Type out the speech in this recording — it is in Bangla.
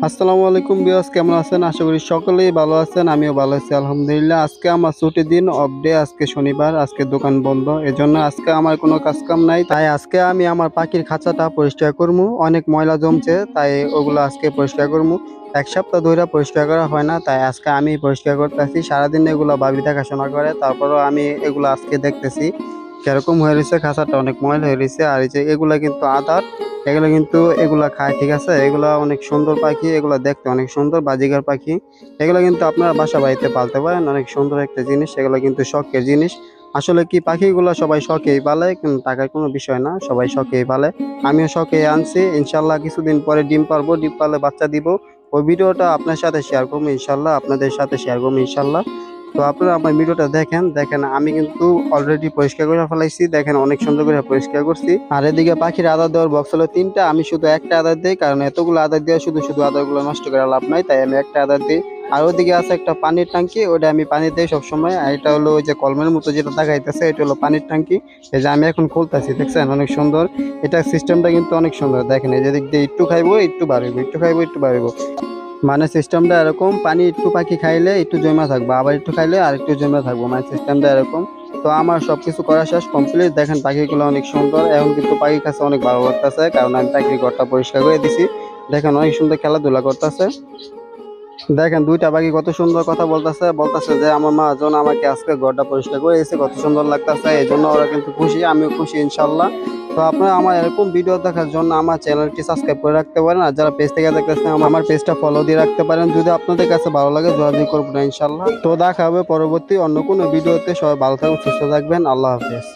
আসসালামু আলাইকুম ভিউয়ার্স, কেমন আছেন? আশা করি সকলেই ভালো আছেন। আমিও ভালো আছি আলহামদুলিল্লাহ। আজকে আমার ছুটির দিন, অফ ডে। আজকে শনিবার, আজকে দোকান বন্ধ। এজন্য আজকে আমার কোনো কাজ কাম নাই। তাই আজকে আমি আমার পাখির খাঁচাটা পরিষ্কার করবো। অনেক ময়লা জমছে, তাই ওগুলো আজকে পরিষ্কার করবো। এক সপ্তাহ ধরে পরিষ্কার করা হয় না, তাই আজকে আমি পরিষ্কার করতেছি। সারাদিন এগুলো ভাবি দেখাশোনা করে, তারপরেও আমি এগুলো আজকে দেখতেছি কিরকম হয়ে রয়েছে। খাঁচাটা অনেক ময়লা হয়ে রয়েছে। আর এই যে এগুলা কিন্তু আদার, এগুলো কিন্তু এগুলা খায়, ঠিক আছে? এগুলা অনেক সুন্দর পাখি, এগুলা দেখতে অনেক সুন্দর, বাজিগার পাখি। এগুলো কিন্তু আপনারা বাসা বাড়িতে পালতে পারেন, অনেক সুন্দর একটা জিনিস। এগুলো কিন্তু শখের জিনিস। আসলে কি, পাখিগুলো সবাই শখেই পালে, কিন্তু টাকার কোনো বিষয় না, সবাই শখেই পালে। আমিও শখেই আনছি। ইনশাল্লাহ কিছুদিন পরে ডিম পারবো, ডিম পারলে বাচ্চা দিব। ওই ভিডিওটা আপনার সাথে শেয়ার করবো ইনশাল্লাহ, আপনাদের সাথে শেয়ার করবো ইনশাল্লাহ। তো আপনারা আমার ভিডিওটা দেখেন দেখেন, আমি কিন্তু অলরেডি পরিষ্কার করে ফেলাইছি। দেখেন অনেক সুন্দর করে পরিষ্কার করছি। আর এদিকে পাখির আদার দেওয়ার বক্স হলো 3টা, আমি শুধু একটা আদার দিই, কারণ এতগুলো আদার দিয়ে শুধু শুধু আদারগুলো নষ্ট করে লাভ নাই, তাই আমি একটা আদার দিই। আর ওদিকে আছে একটা পানির ট্যাঙ্কি, ওটা আমি পানি দিই সবসময়। আর এটা হলো ওই যে কলমের মতো যেটা দেখাইতেছে, এটা হলো পানির ট্যাঙ্কি। এই যে আমি এখন খুলতেছি, দেখছেন অনেক সুন্দর। এটা সিস্টেমটা কিন্তু অনেক সুন্দর। দেখেন এই যে দিক দিয়ে একটু খাইবো একটু বাড়িব, একটু খাইবো একটু বাড়িব। মানে সিস্টেমটা এরকম, পানি একটু পাখি খাইলে একটু জমা থাকবো, আবার একটু খাইলে আর একটু জমা থাকবো, মানে সিস্টেমটা এরকম। তো আমার সবকিছু করা শেষ, কমপ্লিট। দেখেন পাখিগুলো অনেক সুন্দর। এখন কিন্তু পাখির কাছে অনেক ভালো লাগতেছে, কারণ আমি পাখির ঘরটা পরিষ্কার করে দিছি। দেখেন অনেক সুন্দর খেলাধুলা করতেছে। দেখেন দুইটা পাখি কত সুন্দর কথা বলতেছে, বলতেছে যে আমার মা জন আমাকে আজকে ঘরটা পরিষ্কার করে দিয়েছে, কত সুন্দর লাগতেছে। এই জন্য ওরা কিন্তু খুশি, আমিও খুশি ইনশাল্লাহ। তো আপনারা আমার এরকম ভিডিও দেখার জন্য আমার চ্যানেলটি সাবস্ক্রাইব করে রাখতে পারেন। আর যারা পেজ থেকে দেখতেছেন, আমার পেজটা ফলো দিয়ে রাখতে পারেন। যদি আপনাদের কাছে ভালো লাগে যোগাযোগ করবো না ইনশাল্লাহ। তো দেখা হবে পরবর্তী অন্য কোনো ভিডিওতে। সবাই ভালো থাকবেন, সুস্থ থাকবেন। আল্লাহ হাফেজ।